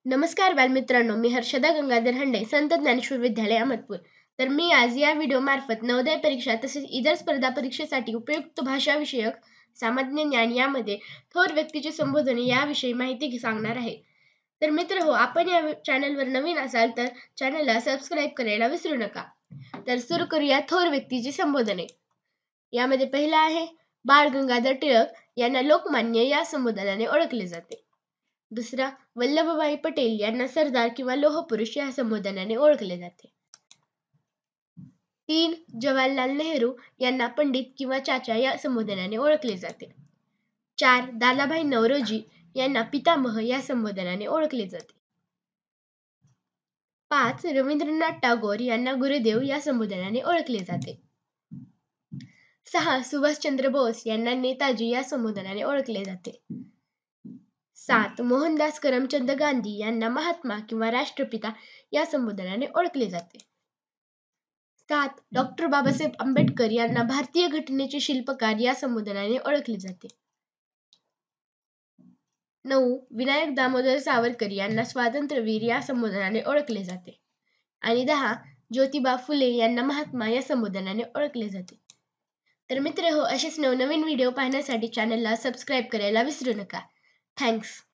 नमस्कार बालमित्रांनो, मी हर्षदा गंगाधर हंडे, संत ज्ञानेश्वर विद्यालय अहमदपूर. तर मी आज या व्हिडिओमार्फत नवोदय परीक्षा तसेच इतर स्पर्धा परीक्षेसाठी उपयुक्त भाषा विषयक सामान्य ज्ञान यामध्ये थोर व्यक्तीचे संबोधन याविषयी माहिती सांगणार आहे. तर मित्र हो, आपण या चॅनलवर नवीन असाल तर चॅनलला सबस्क्राईब करायला विसरू नका. तर सुरू करूया थोर व्यक्तीची संबोधने. यामध्ये पहिला आहे बाळ गंगाधर टिळक यांना लोकमान्य या संबोधनाने ओळखले जाते. दुसरा वल्लभभाई पटेल यांना सरदार किंवा लोहपुरुष या संबोधनाने ओळखले जाते. 3 जवाहरलाल नेहरू यांना पंडित किंवा चाचा या संबोधनाने ओळखले जाते. 4 दादाभाई नौरोजी यांना पितामह या संबोधनाने ओळखले जाते. 5 रवींद्रनाथ टागोर यांना गुरुदेव या संबोधनाने ओळखले जाते. 6 सुभाषचंद्र बोस यांना नेताजी या संबोधनाने ओळखले जाते. 7 मोहनदास करमचंद गांधी यांना महात्मा किंवा राष्ट्रपिता या संबोधनाने ओळखले जाते. 7 डॉक्टर बाबासाहेब आंबेडकर यांना भारतीय घटनेचे शिल्पकार या संबोधनाने ओळखले जाते. 9 विनायक दामोदर सावरकर यांना स्वातंत्र्यवीर या संबोधनाने ओळखले जाते. आणि 10 ज्योतिबा फुले यांना महात्मा या संबोधनाने ओळखले जाते. तर मित्र हो, असेच नवनवीन व्हिडिओ पाहण्यासाठी चॅनलला सबस्क्राईब करायला विसरू नका. थँक्स.